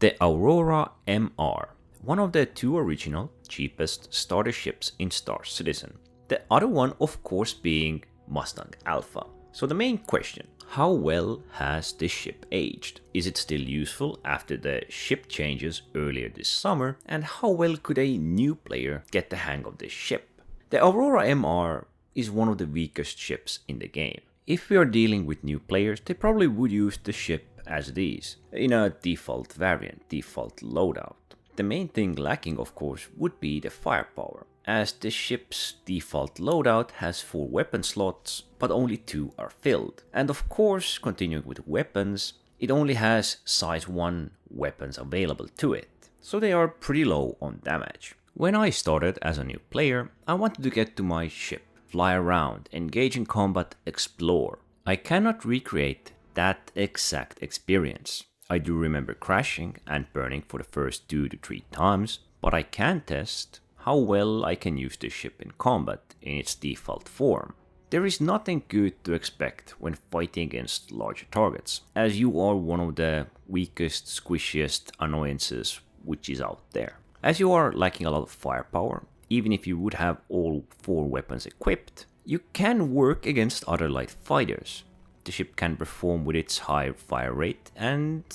The Aurora MR, one of the two original, cheapest starter ships in Star Citizen. The other one of course being Mustang Alpha. So the main question, how well has this ship aged? Is it still useful after the ship changes earlier this summer? And how well could a new player get the hang of this ship? The Aurora MR is one of the weakest ships in the game. If we are dealing with new players, they probably would use the ship as it is, in a default variant, default loadout. The main thing lacking of course would be the firepower, as the ship's default loadout has 4 weapon slots, but only 2 are filled. And of course, continuing with weapons, it only has size 1 weapons available to it, so they are pretty low on damage. When I started as a new player, I wanted to get to my ship, fly around, engage in combat, explore. I cannot recreate that exact experience. I do remember crashing and burning for the first 2 to 3 times, but I can test how well I can use this ship in combat in its default form. There is nothing good to expect when fighting against larger targets, as you are one of the weakest, squishiest annoyances which is out there. As you are lacking a lot of firepower, even if you would have all 4 weapons equipped, you can work against other light fighters. The ship can perform with its high fire rate and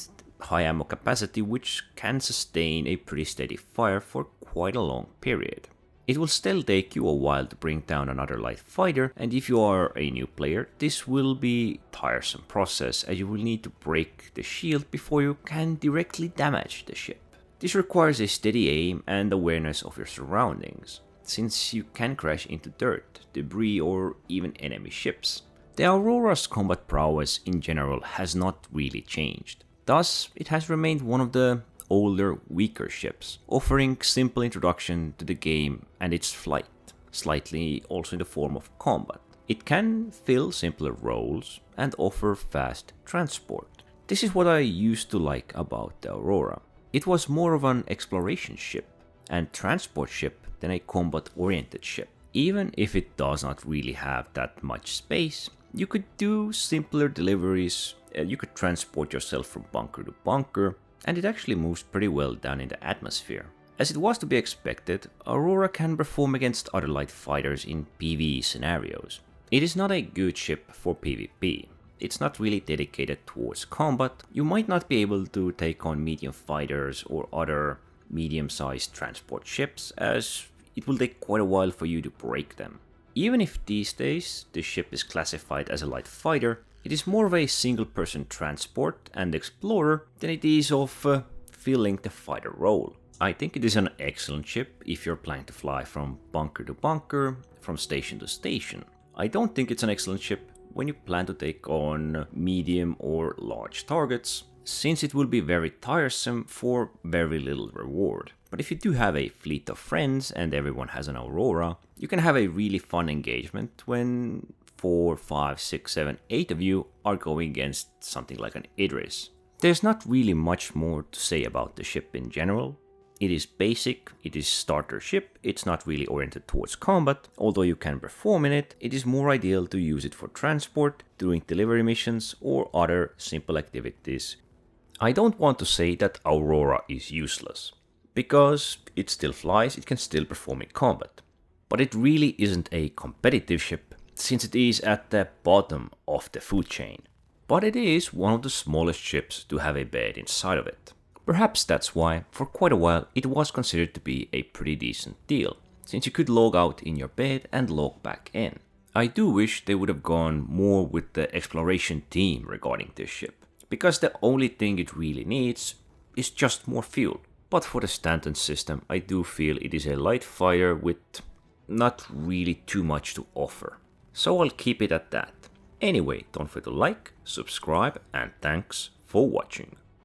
high ammo capacity, which can sustain a pretty steady fire for quite a long period. It will still take you a while to bring down another light fighter, and if you are a new player, this will be a tiresome process, as you will need to break the shield before you can directly damage the ship. This requires a steady aim and awareness of your surroundings, since you can crash into dirt, debris, or even enemy ships. The Aurora's combat prowess in general has not really changed. Thus, it has remained one of the older, weaker ships, offering simple introduction to the game and its flight, slightly also in the form of combat. It can fill simpler roles and offer fast transport. This is what I used to like about the Aurora. It was more of an exploration ship and transport ship than a combat-oriented ship. Even if it does not really have that much space, you could do simpler deliveries, you could transport yourself from bunker to bunker, and it actually moves pretty well down in the atmosphere. As it was to be expected, Aurora can perform against other light fighters in PvE scenarios. It is not a good ship for PvP. It's not really dedicated towards combat. You might not be able to take on medium fighters or other medium-sized transport ships, as it will take quite a while for you to break them. Even if these days the ship is classified as a light fighter, it is more of a single-person transport and explorer than it is of filling the fighter role. I think it is an excellent ship if you're planning to fly from bunker to bunker, from station to station. I don't think it's an excellent ship when you plan to take on medium or large targets, since it will be very tiresome for very little reward. But if you do have a fleet of friends and everyone has an Aurora, you can have a really fun engagement when 4, 5, 6, 7, 8 of you are going against something like an Idris. There's not really much more to say about the ship in general. It is basic, it is starter ship, it's not really oriented towards combat, although you can perform in it. It is more ideal to use it for transport, doing delivery missions, or other simple activities. I don't want to say that Aurora is useless, because it still flies, it can still perform in combat. But it really isn't a competitive ship, since it is at the bottom of the food chain. But it is one of the smallest ships to have a bed inside of it. Perhaps that's why, for quite a while, it was considered to be a pretty decent deal, since you could log out in your bed and log back in. I do wish they would have gone more with the exploration theme regarding this ship, because the only thing it really needs is just more fuel. But for the Stanton system, I do feel it is a light fighter with not really too much to offer. So I'll keep it at that. Anyway, don't forget to like, subscribe, and thanks for watching.